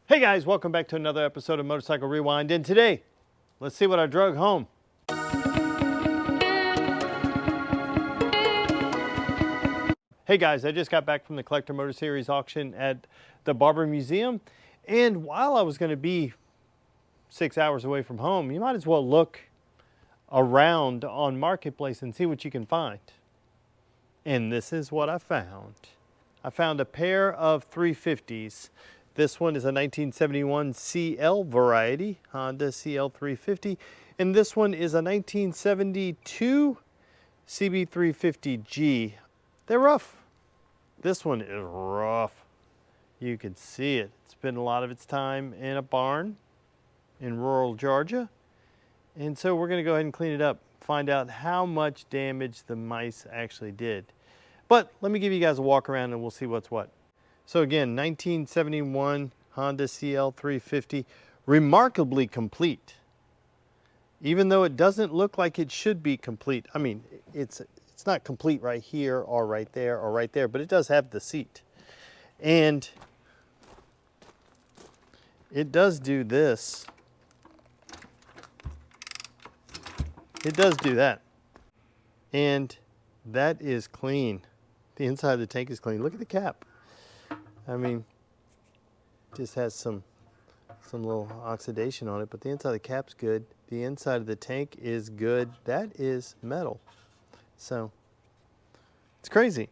Hey guys, welcome back to another episode of Motorcycle Rewind, and today, let's see what I drug home. Hey guys, I just got back from the Collector Motor Series auction at the Barber Museum, and while I was going to be 6 hours away from home, you might as well look around on Marketplace and see what you can find. And this is what I found. I found a pair of 350s. This one is a 1971 CL variety, Honda CL350, and this one is a 1972 CB350G. They're rough. This one is rough. You can see it. It's spent a lot of its time in a barn in rural Georgia, and so we're going to go ahead and clean it up, find out how much damage the mice actually did. But let me give you guys a walk around and we'll see what's what. So again, 1971 Honda CL350, remarkably complete. Even though it doesn't look like it should be complete. I mean, it's not complete right here or right there, but it does have the seat. And it does do this. It does do that. And that is clean. The inside of the tank is clean. Look at the cap. I mean, just has some little oxidation on it, but the inside of the cap's good. The inside of the tank is good. That is metal. So, it's crazy.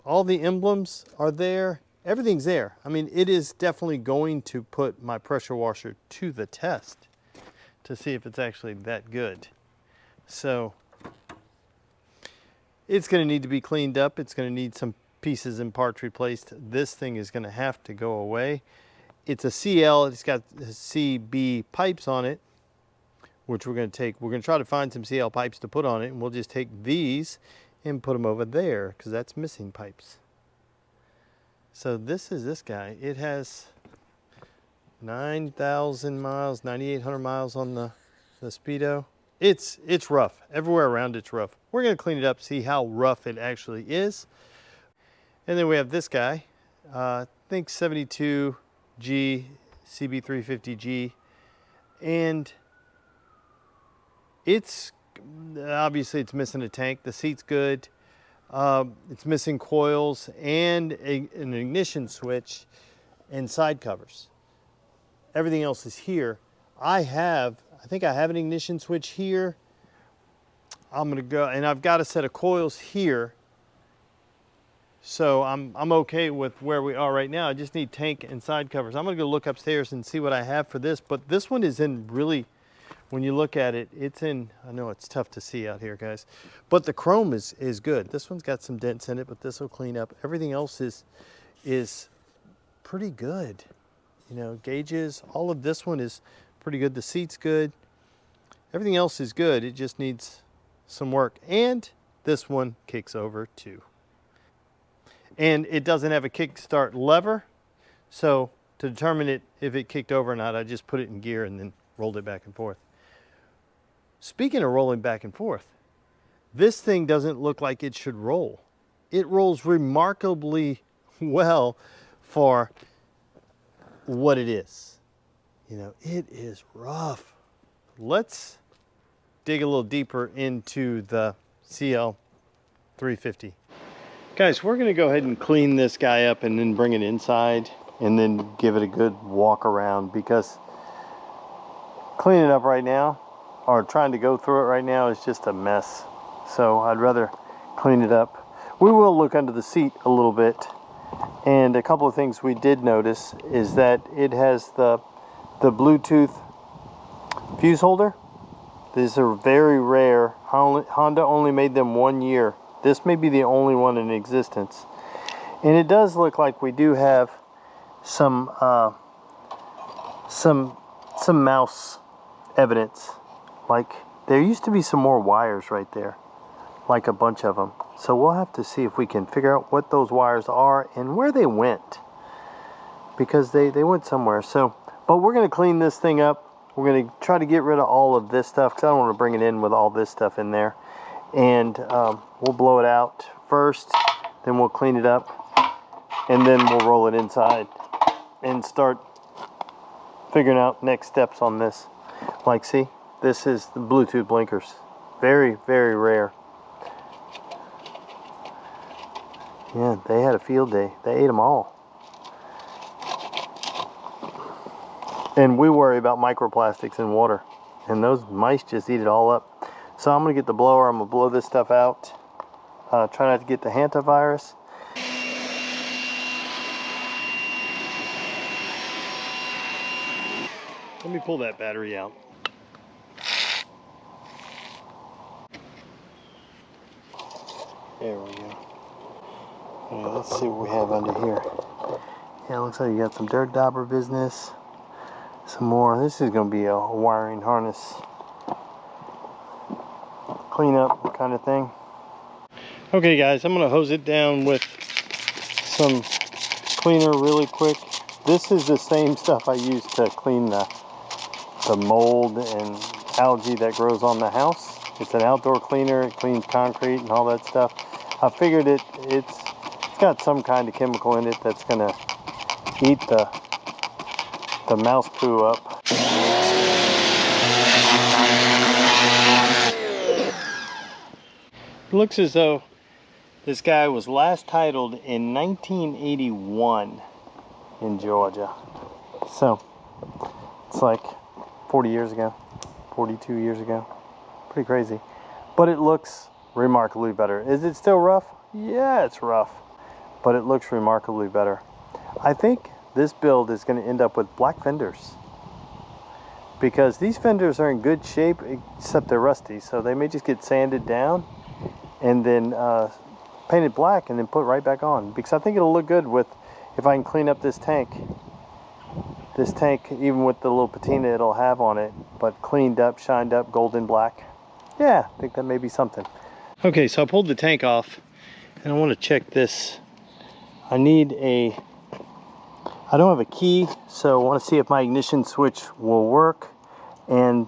All the emblems are there. Everything's there. I mean, it is definitely going to put my pressure washer to the test to see if it's actually that good. So, it's going to need to be cleaned up. It's going to need some pieces and parts replaced. This thing is going to have to go away. It's a CL. It's got CB pipes on it, which we're going to take. We're going to try to find some CL pipes to put on it, and we'll just take these and put them over there because that's missing pipes. So this is this guy. It has 9,000 miles, 9,800 miles on the speedo. It's rough. Everywhere around it's rough. We're going to clean it up, see how rough it actually is. And then we have this guy, I think 72G, CB350G. And it's, obviously it's missing a tank. The seat's good. It's missing coils and an ignition switch and side covers. Everything else is here. I think I have an ignition switch here. I'm gonna go, and I've got a set of coils here. So I'm okay with where we are right now. I just need tank and side covers. I'm gonna go look upstairs and see what I have for this, but this one is in really, when you look at it, it's in, I know it's tough to see out here, guys, but the chrome is good. This one's got some dents in it, but this will clean up. Everything else is pretty good. You know, gauges, all of this one is pretty good. The seat's good. Everything else is good. It just needs some work. And this one kicks over too. And it doesn't have a kickstart lever. So to determine if it kicked over or not, I just put it in gear and then rolled it back and forth. Speaking of rolling back and forth, this thing doesn't look like it should roll. It rolls remarkably well for what it is. You know, it is rough. Let's dig a little deeper into the CL350. Guys, we're gonna go ahead and clean this guy up and then bring it inside and then give it a good walk around, because cleaning it up right now, or trying to go through it right now, is just a mess. So I'd rather clean it up. We will look under the seat a little bit, and a couple of things we did notice is that it has the Bluetooth fuse holder. These are very rare. Honda only made them 1 year. This may be the only one in existence. And it does look like we do have some mouse evidence. Like, there used to be some more wires right there, like a bunch of them. So we'll have to see if we can figure out what those wires are and where they went, because they went somewhere. So, but we're going to clean this thing up. We're going to try to get rid of all of this stuff, because I don't want to bring it in with all this stuff in there. And we'll blow it out first, then we'll clean it up, and then we'll roll it inside and start figuring out next steps on this. Like, see, this is the Bluetooth blinkers. Very, very rare. Yeah, they had a field day. They ate them all. And we worry about microplastics in water, and those mice just eat it all up. So I'm gonna get the blower. I'm gonna blow this stuff out. Try not to get the hantavirus. Let me pull that battery out. There we go. Right, let's see what we have under here. Yeah, it looks like you got some dirt dauber business. Some more. This is going to be a wiring harness cleanup kind of thing. Okay guys, I'm going to hose it down with some cleaner really quick. This is the same stuff I use to clean the mold and algae that grows on the house. It's an outdoor cleaner. It cleans concrete and all that stuff. I figured it's got some kind of chemical in it that's going to eat the mouse poo up. It looks as though this guy was last titled in 1981 in Georgia. So it's like 40 years ago, 42 years ago. Pretty crazy. But it looks remarkably better. Is it still rough? Yeah, it's rough, but it looks remarkably better. I think this build is going to end up with black fenders, because these fenders are in good shape except they're rusty, so they may just get sanded down and then painted black and then put right back on, because I think it'll look good with, if I can clean up this tank even with the little patina it'll have on it, but cleaned up, shined up, golden black. Yeah, I think that may be something. Okay, so I pulled the tank off and I want to check this. I don't have a key, so I want to see if my ignition switch will work. And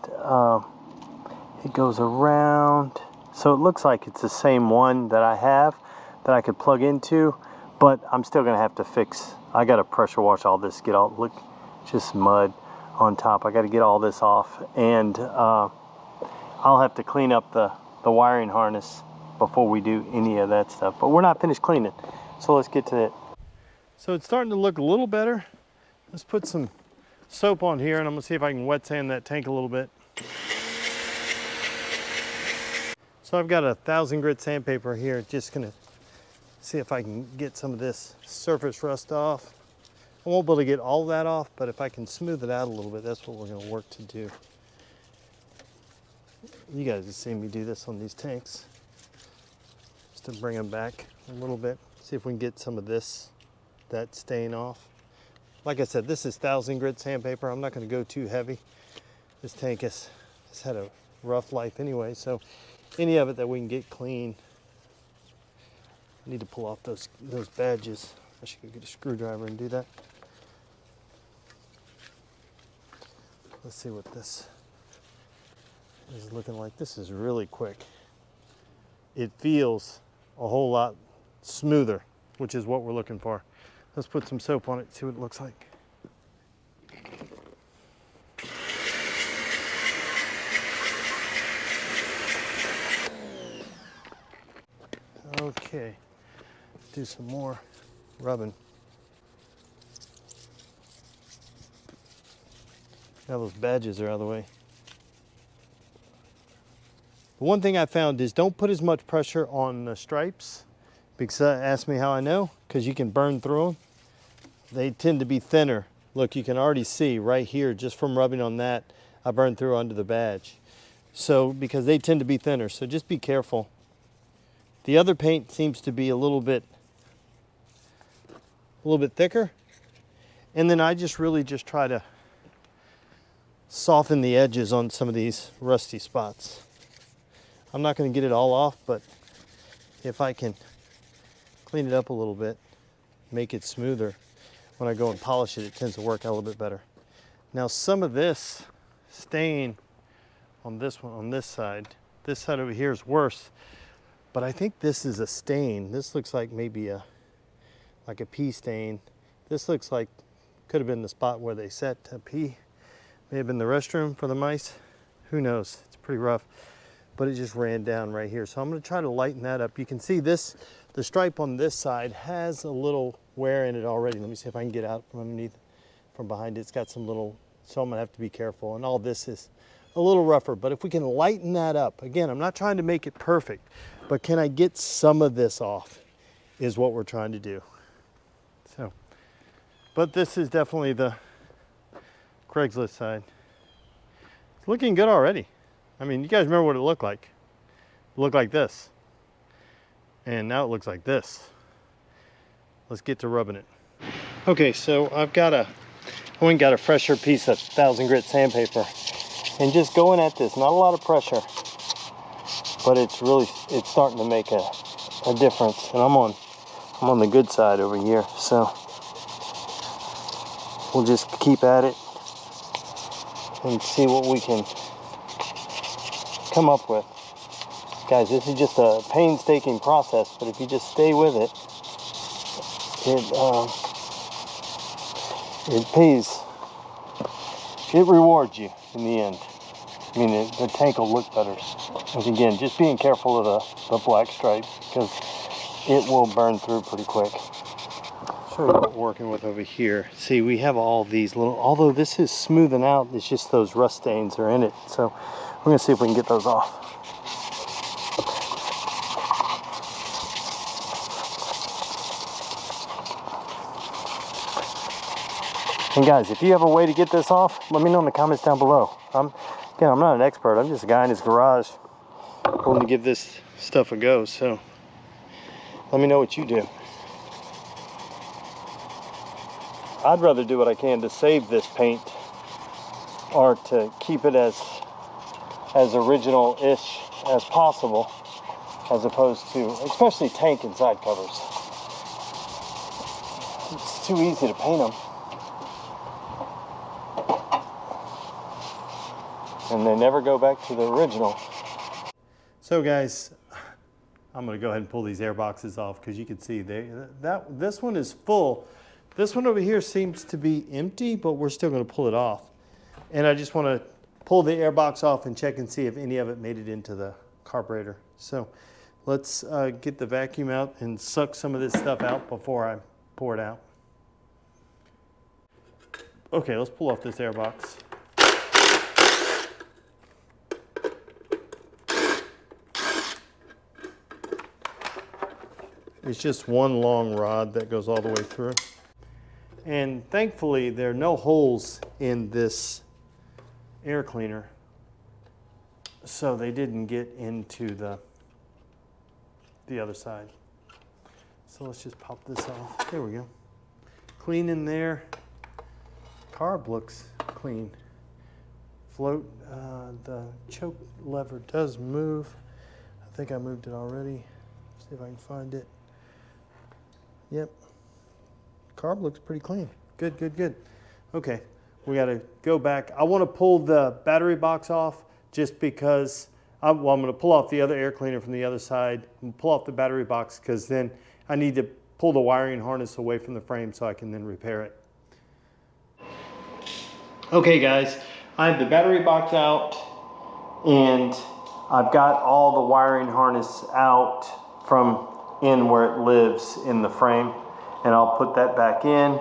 it goes around, so it looks like it's the same one that I have that I could plug into, but I'm still gonna have to fix. I gotta pressure wash all this, get all, look, just mud on top. I gotta get all this off, and I'll have to clean up the wiring harness before we do any of that stuff. But we're not finished cleaning, so let's get to it. So it's starting to look a little better. Let's put some soap on here, and I'm gonna see if I can wet sand that tank a little bit. So I've got a 1000 grit sandpaper here, just gonna see if I can get some of this surface rust off. I won't be able to get all that off, but if I can smooth it out a little bit, that's what we're gonna work to do. You guys have seen me do this on these tanks, just to bring them back a little bit. See if we can get some of that stain off. Like I said, this is 1000 grit sandpaper. I'm not going to go too heavy. This tank has had a rough life anyway, so any of it that we can get clean. I need to pull off those badges. I should go get a screwdriver and do that. Let's see what this is looking like. This is really quick. It feels a whole lot smoother, which is what we're looking for. Let's put some soap on it, see what it looks like. Okay, do some more rubbing. Now those badges are out of the way. The one thing I found is don't put as much pressure on the stripes, because ask me how I know, because you can burn through them. They tend to be thinner. Look, you can already see right here, just from rubbing on that, I burned through under the badge. So, because they tend to be thinner, so just be careful. The other paint seems to be a little bit thicker. And then I really just try to soften the edges on some of these rusty spots. I'm not going to get it all off, but if I can clean it up a little bit, make it smoother, when I go and polish it, it tends to work out a little bit better. Now some of this stain on this one, on this side over here is worse, but I think this is a stain. This looks like maybe like a pea stain. This looks like could have been the spot where they set a pea. May have been the restroom for the mice. Who knows? It's pretty rough, but it just ran down right here. So I'm gonna try to lighten that up. You can see this, the stripe on this side has a little wear in it already. Let me see if I can get out from underneath, from behind it. It's got some little, so I'm gonna have to be careful. And all this is a little rougher, but if we can lighten that up, again, I'm not trying to make it perfect, but can I get some of this off is what we're trying to do. So, but this is definitely the Craigslist side. It's looking good already. I mean, you guys remember what it looked like. It looked like this. And now it looks like this. Let's get to rubbing it. Okay, so I went and got a fresher piece of 1000 grit sandpaper. And just going at this, not a lot of pressure, but it's starting to make a difference. And I'm on the good side over here, so we'll just keep at it and see what we can come up with. Guys, this is just a painstaking process, but if you just stay with it, it pays, it rewards you in the end. I mean, the tank will look better. And again, just being careful of the black stripe, because it will burn through pretty quick. Show you what we're working with over here. See, we have all these little, although this is smoothing out, it's just those rust stains are in it. So we're gonna see if we can get those off. And guys, if you have a way to get this off, let me know in the comments down below. Again, I'm not an expert. I'm just a guy in his garage willing to give this stuff a go. So let me know what you do. I'd rather do what I can to save this paint, or to keep it as original-ish as possible, as opposed to, especially tank and side covers. It's too easy to paint them. And they never go back to the original. So guys, I'm gonna go ahead and pull these air boxes off, because you can see this one is full. This one over here seems to be empty, but we're still gonna pull it off. And I just wanna pull the air box off and check and see if any of it made it into the carburetor. So let's get the vacuum out and suck some of this stuff out before I pour it out. Okay, let's pull off this air box. It's just one long rod that goes all the way through. And thankfully, there are no holes in this air cleaner, so they didn't get into the other side. So let's just pop this off. There we go. Clean in there. Carb looks clean. Float, the choke lever does move. I think I moved it already. See if I can find it. Yep, carb looks pretty clean. Good, good, good. Okay, we gotta go back. I wanna pull the battery box off just because, I'm gonna pull off the other air cleaner from the other side and pull off the battery box, because then I need to pull the wiring harness away from the frame so I can then repair it. Okay guys, I have the battery box out and I've got all the wiring harness out from in where it lives in the frame, and I'll put that back in.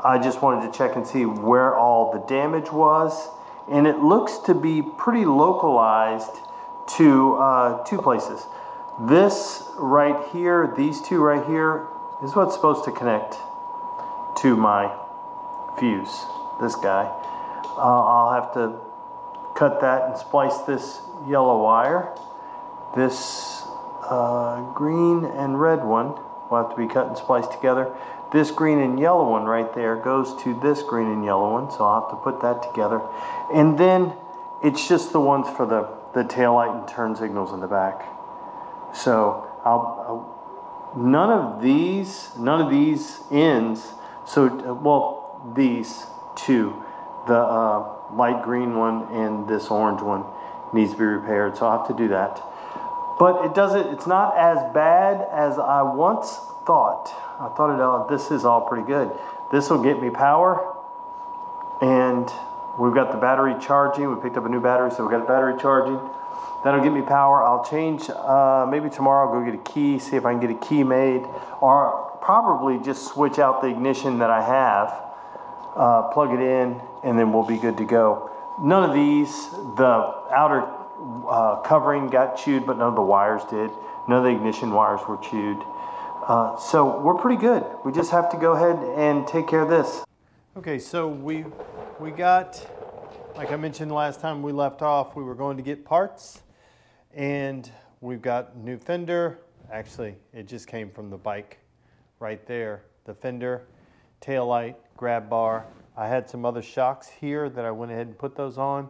I just wanted to check and see where all the damage was, and it looks to be pretty localized to two places. This right here, these two right here, is what's supposed to connect to my fuse, this guy. I'll have to cut that and splice this yellow wire. This green and red one will have to be cut and spliced together. This green and yellow one right there goes to this green and yellow one, so I'll have to put that together. And then it's just the ones for the tail light and turn signals in the back. So none of these ends, so well, these two, the light green one and this orange one, needs to be repaired, so I'll have to do that. But it's not as bad as I once thought. This is all pretty good. This will get me power, and We've got the battery charging. We picked up a new battery, so we've got the battery charging. That'll give me power. I'll change, maybe tomorrow I'll go get a key, see if I can get a key made, or probably just switch out the ignition that I have, plug it in, and then we'll be good to go. None of these, the outer covering got chewed, but none of the wires did. None of the ignition wires were chewed. So we're pretty good. We just have to go ahead and take care of this. Okay, so we got, like I mentioned last time we left off, we were going to get parts, and we've got new fender. Actually, it just came from the bike right there. The fender, tail light, grab bar. I had some other shocks here that I went ahead and put those on.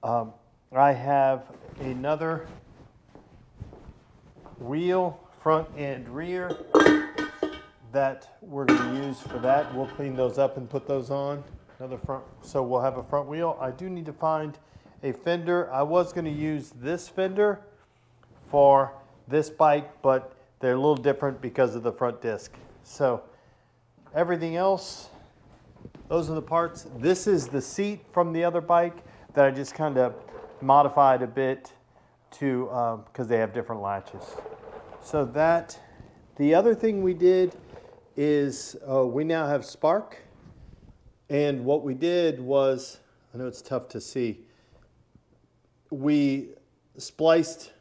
I have another wheel, front and rear, that we're going to use for that. We'll clean those up and put those on. Another front, so we'll have a front wheel. I do need to find a fender. I was going to use this fender for this bike, but they're a little different because of the front disc. So everything else, those are the parts. This is the seat from the other bike that I just kind of modified a bit to, because they have different latches. So that, the other thing we did is we now have spark. And what we did was, I know it's tough to see, we spliced,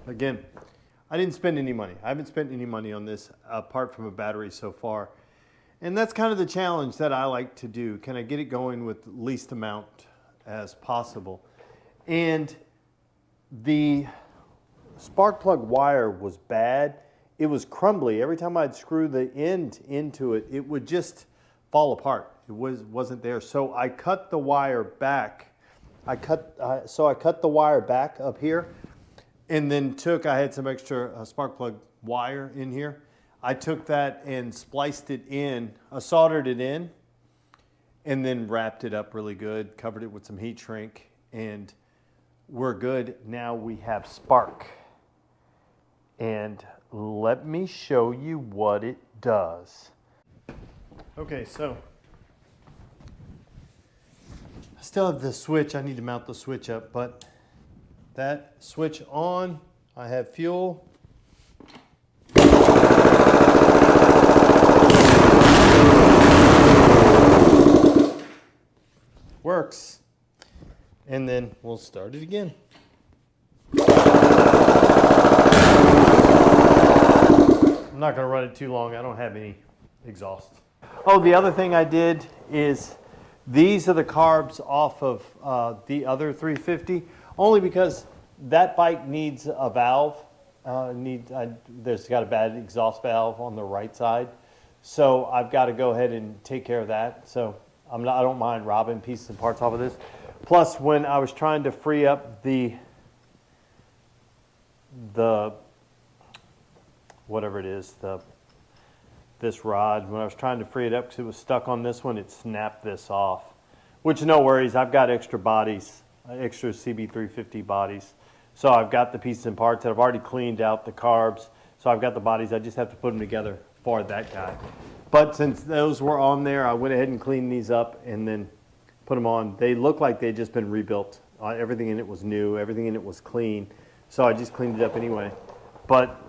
again, I didn't spend any money. I haven't spent any money on this apart from a battery so far. And that's kind of the challenge that I like to do. Can I get it going with the least amount as possible? And the spark plug wire was bad. It was crumbly. Every time I'd screw the end into it, it would just fall apart. It wasn't there. So I cut the wire back. I cut the wire back up here, and then I had some extra spark plug wire in here. I took that and spliced it in, soldered it in, and then wrapped it up really good, covered it with some heat shrink, and we're good. Now we have spark. And let me show you what it does. Okay, so I still have the switch. I need to mount the switch up, but that switch on, I have fuel. Works. And then we'll start it again. I'm not going to run it too long. I don't have any exhaust. Oh, the other thing I did is these are the carbs off of the other 350, only because that bike needs a valve. There's got a bad exhaust valve on the right side, so I've got to go ahead and take care of that. So I don't mind robbing pieces and parts off of this. Plus, when I was trying to free up the whatever it is, this rod, when I was trying to free it up because it was stuck on this one, it snapped this off. Which, no worries, I've got extra bodies, extra CB350 bodies. So I've got the pieces and parts that I've already cleaned out the carbs. So I've got the bodies, I just have to put them together for that guy. But since those were on there, I went ahead and cleaned these up and then put them on. They look like they'd just been rebuilt. Everything in it was new, everything in it was clean. So I just cleaned it up anyway. But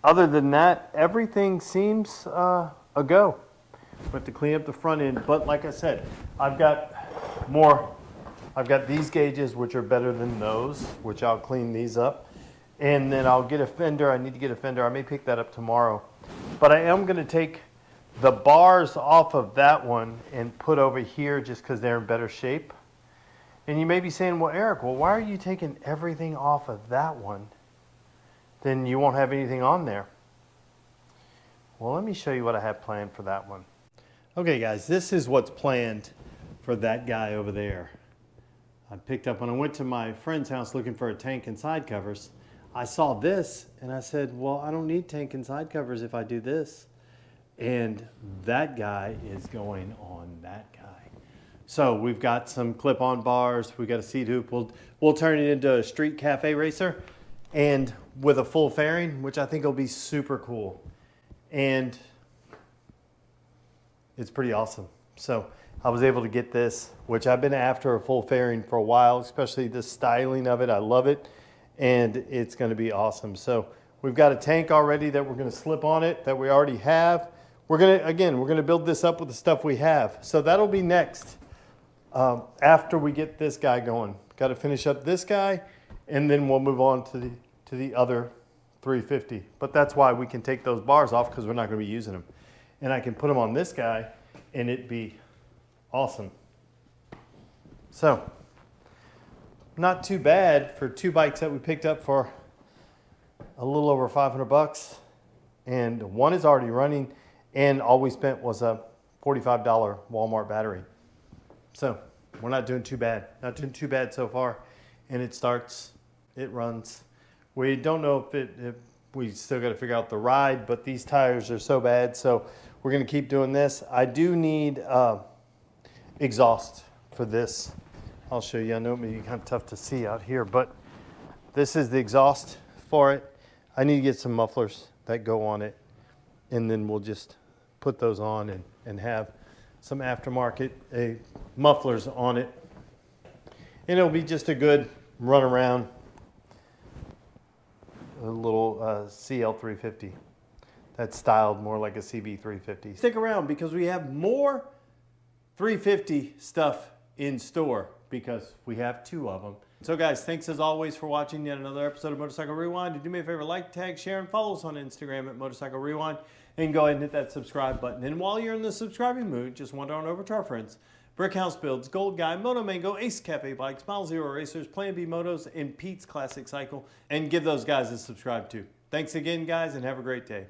other than that, everything seems a go. We have to clean up the front end, but like I said, I've got these gauges which are better than those, which I'll clean these up. And then I'll get a fender. I need to get a fender. I may pick that up tomorrow. But I am going to take the bars off of that one and put over here just because they're in better shape. And you may be saying, well, Eric, why are you taking everything off of that one? Then you won't have anything on there. Well, let me show you what I have planned for that one. Okay, guys, this is what's planned for that guy over there. I picked up when I went to my friend's house looking for a tank and side covers. I saw this and I said, well, I don't need tank and side covers if I do this. And that guy is going on that guy. So we've got some clip-on bars. We've got a seat hoop. We'll turn it into a street cafe racer, and with a full fairing, which I think will be super cool. And it's pretty awesome. So I was able to get this, which I've been after a full fairing for a while, especially the styling of it. I love it, and it's going to be awesome. So we've got a tank already that we're going to slip on it that we already have. We're going to build this up with the stuff we have. So that'll be next after we get this guy going. Got to finish up this guy, and then we'll move on to the other 350. But that's why we can take those bars off, because we're not going to be using them. And I can put them on this guy, and it'd be awesome. So, not too bad for two bikes that we picked up for a little over 500 bucks. And one is already running, and all we spent was a $45 Walmart battery. So, we're not doing too bad. Not doing too bad so far. And it starts, it runs. We don't know if we still got to figure out the ride, but these tires are so bad, so we're going to keep doing this. I do need exhaust for this. I'll show you. I know it may be kind of tough to see out here, but this is the exhaust for it. I need to get some mufflers that go on it, and then we'll just put those on and have some aftermarket mufflers on it. And it'll be just a good run around, a little CL350 that's styled more like a CB350. Stick around, because we have more 350 stuff in store, because we have 2 of them. So guys, thanks as always for watching yet another episode of Motorcycle Rewind. Do me a favor, like, tag, share, and follow us on Instagram at Motorcycle Rewind, and go ahead and hit that subscribe button. And while you're in the subscribing mood, just wander on over to our friends, Brickhouse Builds, Gold Guy, Moto Mango, Ace Cafe Bikes, Mile Zero Racers, Plan B Motos, and Pete's Classic Cycle, and give those guys a subscribe too. Thanks again, guys, and have a great day.